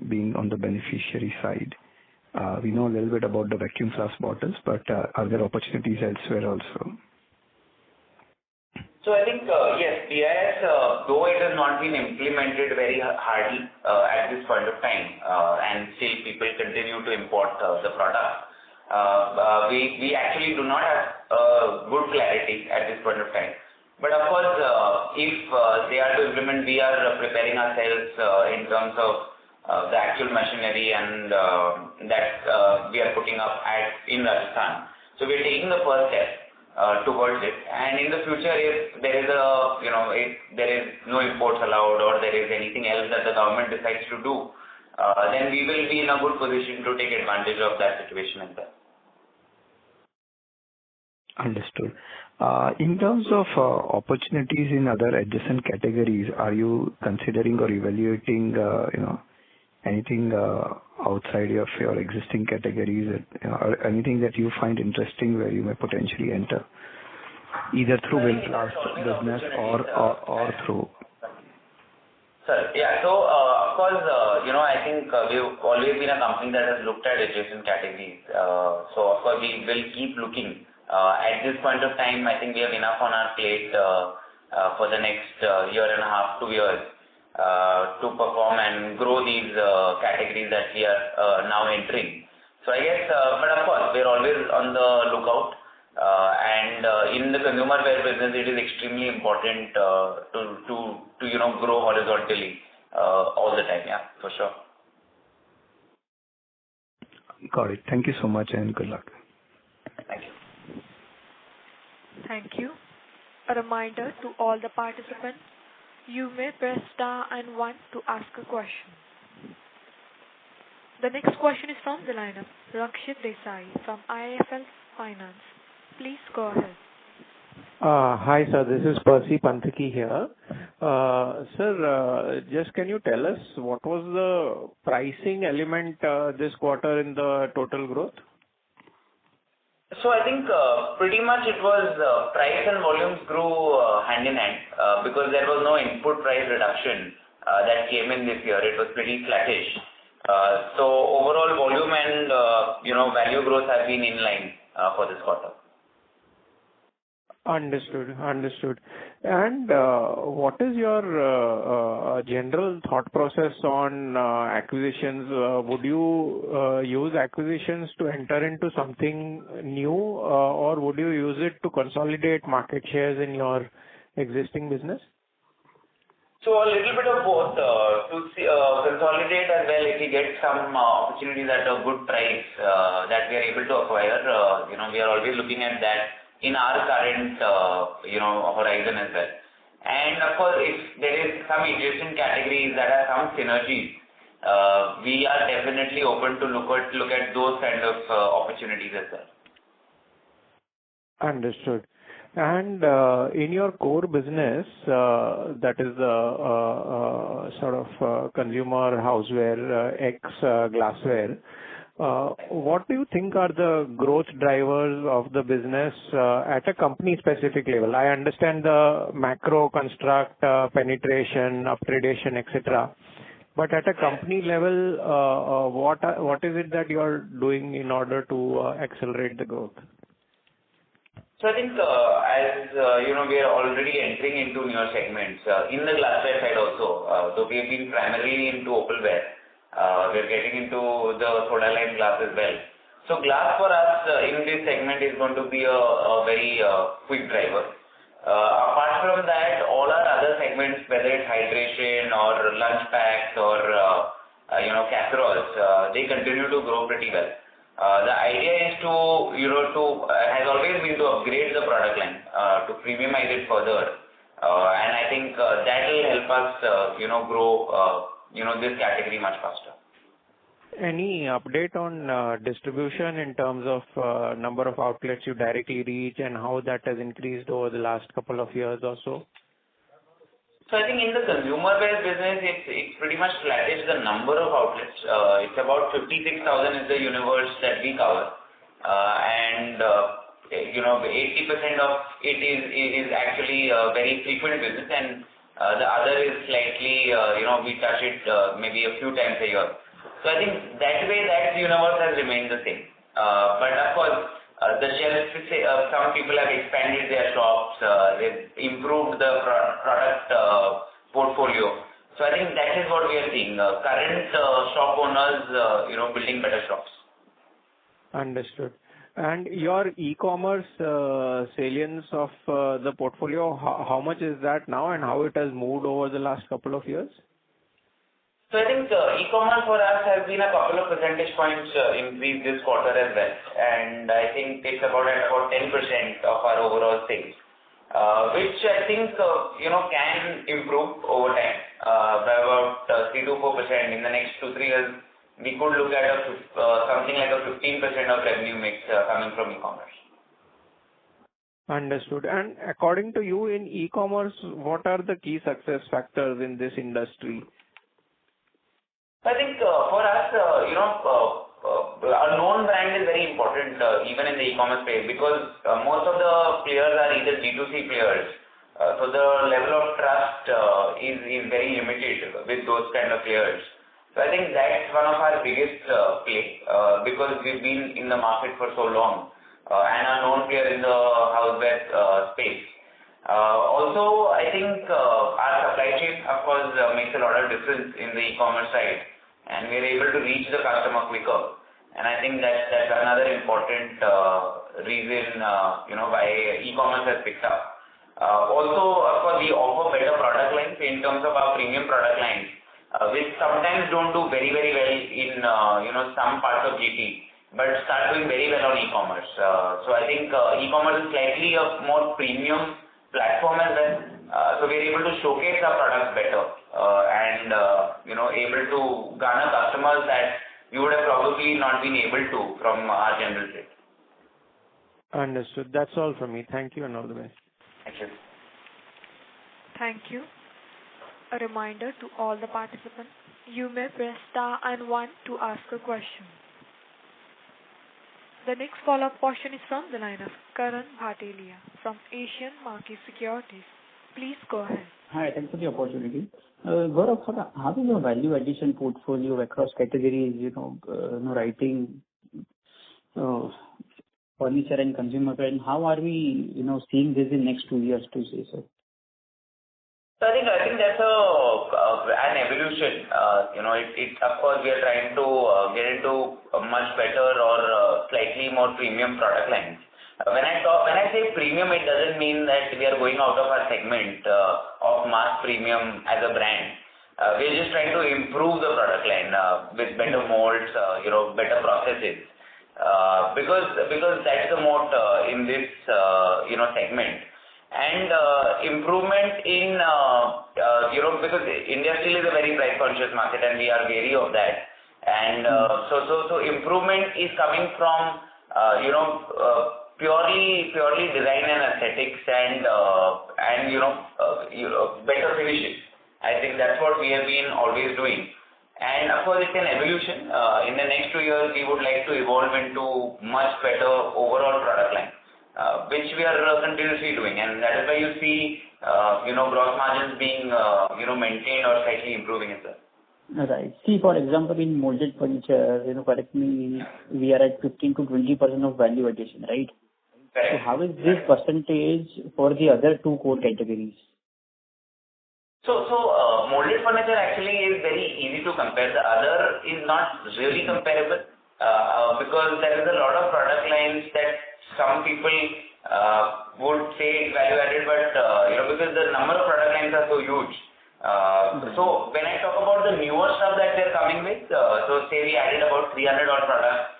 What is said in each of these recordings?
being on the beneficiary side. We know a little bit about the vacuum flask bottles, but are there opportunities elsewhere also? So I think, yes, BIS, though it has not been implemented very hardly at this point of time, and still people continue to import the product, we actually do not have good clarity at this point of time. But of course, if they are to implement, we are preparing ourselves in terms of the actual machinery and that we are putting up in Rajasthan. So we are taking the first step towards it, and in the future, if there is if there is no imports allowed or there is anything else that the government decides to do, then we will be in a good position to take advantage of that situation as well. Understood. In terms of opportunities in other adjacent categories, are you considering or evaluating anything outside of your existing categories, or anything that you find interesting where you may potentially enter, either through Winplast business or through? Sir, yeah. So of course, I think we've always been a company that has looked at adjacent categories. So of course, we will keep looking. At this point of time, I think we have enough on our plate for the next year and a half, 2 years. To perform and grow these categories that we are now entering. So I guess, but of course, we're always on the lookout. And in the consumer wear business, it is extremely important to grow horizontally all the time. Yeah, for sure. Got it. Thank you so much and good luck. Thank you. Thank you. A reminder to all the participants, you may press star and 1 to ask a question. The next question is from the line of Rakshit Desai from IIFL Finance. Please go ahead. Hi sir, this is Percy Panthaki here. Sir, just can you tell us what was the pricing element this quarter in the total growth? So I think pretty much it was price and volumes grew hand in hand because there was no input price reduction that came in this year. It was pretty flattish. So overall volume and value growth have been in line for this quarter. Understood. And what is your general thought process on acquisitions? Would you use acquisitions to enter into something new, or would you use it to consolidate market shares in your existing business? So a little bit of both. To consolidate as well, if we get some opportunities at a good price that we are able to acquire, we are always looking at that in our current, horizon as well. And of course, if there is some adjacent categories that have some synergies, we are definitely open to look at those kind of opportunities as well. Understood. And in your core business, that is the sort of consumer houseware, glassware, what do you think are the growth drivers of the business at a company specific level? I understand the macro construct, penetration, upgradation, etc. But at a company level, what is it that you are doing in order to accelerate the growth? So I think we are already entering into newer segments in the glassware side also. So we have been primarily into opalware. We're getting into the soda lime glass as well. So glass for us in this segment is going to be a very quick driver. Apart from that, all our other segments, whether it's hydration or lunch packs or casseroles, they continue to grow pretty well. The idea is has always been to upgrade the product line, to premiumize it further. And I think that will help us, grow, this category much faster. Any update on distribution in terms of number of outlets you directly reach and how that has increased over the last couple of years or so? So I think in the consumer wear business, it's pretty much flattish the number of outlets. It's about 56,000 is the universe that we cover. And 80% of it is actually a very frequent business, and The other is slightly, we touch it maybe a few times a year. So I think that way that universe has remained the same. But of course, the shelf, some people have expanded their shops, they've improved the product portfolio. So I think that is what we are seeing. Current shop owners, building better shops. Understood. And your e-commerce salience of the portfolio, how much is that now and how it has moved over the last couple of years? So I think e-commerce for us has been a couple of percentage points increase this quarter as well. And I think it's about 10% of our overall sales, which I think, can improve over time by about 3 to 4%. In the next 2-3 years, we could look at something like a 15% of revenue mix coming from e-commerce. Understood. And according to you, in e-commerce, what are the key success factors in this industry? I think for us, a known brand is very important even in the e-commerce space, because most of the players are either D2C players. So the level of trust is very limited with those kind of players. So I think that's one of our biggest play because we've been in the market for so long and are known player in the houseware space. Also, I think our supply chain, of course, makes a lot of difference in the e-commerce side, and we're able to reach the customer quicker. And I think that's another important reason, why e-commerce has picked up. Also, of course, we offer better product lines in terms of our premium product lines, which sometimes don't do very, very well in, some parts of GT, but start doing very well on e-commerce. So I think e-commerce is slightly a more premium platform as well. So we're able to showcase our products better and, able to garner customers that you would have probably not been able to from our general trade. Understood. That's all from me. Thank you and all the best. Thank you. Thank you. A reminder to all the participants, you may press star and 1 to ask a question. The next follow-up question is from the line of Karan Bhatelia from Asian Market Securities. Please go ahead. Hi, thanks for the opportunity. Gaurav, how is your value addition portfolio across categories, writing, furniture and consumer brand? How are we, seeing this in next 2 years to say so? So I think that's an evolution. Of course, we are trying to get into a much better or slightly more premium product lines. When I say premium, it doesn't mean that we are going out of our segment of mass premium as a brand. We're just trying to improve the product line with better molds, better processes. Because that's the mode in this segment. And improvement in because India still is a very price conscious market and we are wary of that. And so improvement is coming from purely design and aesthetics and better finishes. I think that's what we have been always doing. And of course, it's an evolution. In the next 2 years, we would like to evolve into much better overall product line, which we are continuously doing. And that is why you see, gross margins being, maintained or slightly improving as well. Right. See, for example, in molded furniture, correct me, we are at 15 to 20% of value addition, right? Correct. So how is this percentage for the other 2 core categories? So molded furniture actually is very easy to compare. The other is not really comparable because there is a lot of product lines that some people would say value added, but because the number of product lines are so huge. So when I talk about the newer stuff that they're coming with, so say we added about 300 odd products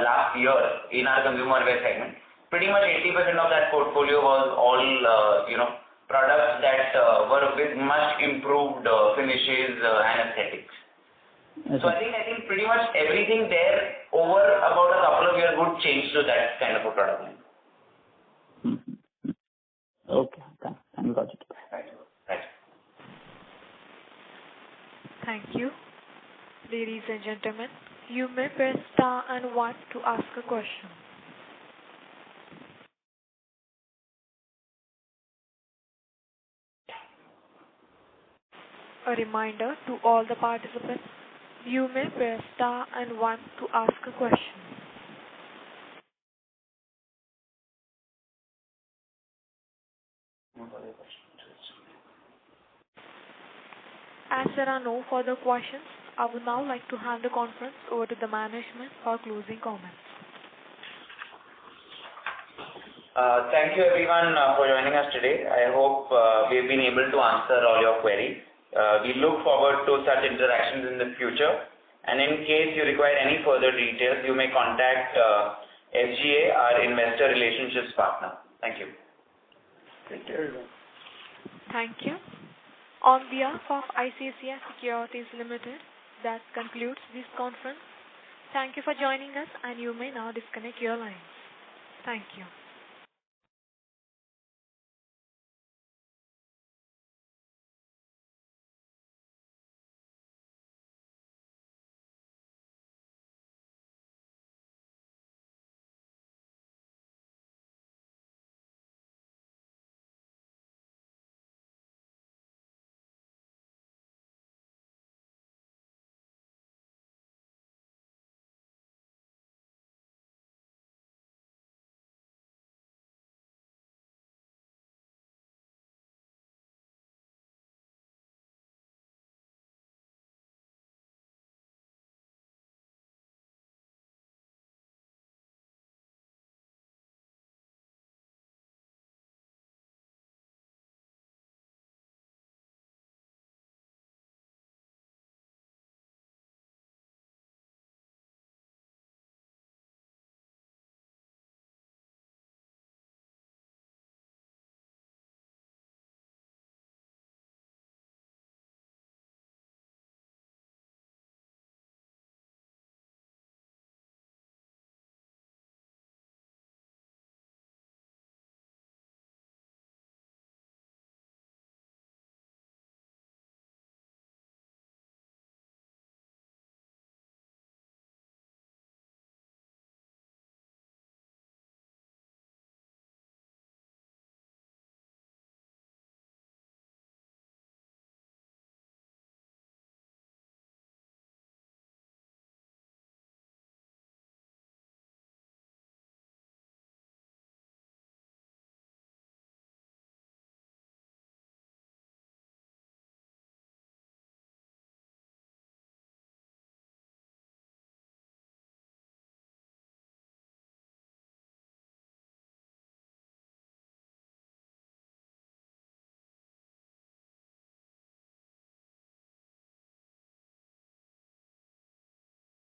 last year in our consumer wear segment. Pretty much 80% of that portfolio was all products that were with much improved finishes and aesthetics. Okay. So I think pretty much everything there over about a couple of years would change to that kind of a product line. Mm-hmm. Okay, I got it. Right. Thank you. Ladies and gentlemen, you may press star and 1 to ask a question. A reminder to all the participants, you may press star and one to ask a question. As there are no further questions, I would now like to hand the conference over to the management for closing comments. Thank you everyone for joining us today. I hope we've been able to answer all your queries. We look forward to such interactions in the future. And in case you require any further details, you may contact SGA, our investor relationships partner. Thank you. Take care, everyone. Thank you. On behalf of ICICI Securities Limited, that concludes this conference. Thank you for joining us, and you may now disconnect your lines. Thank you.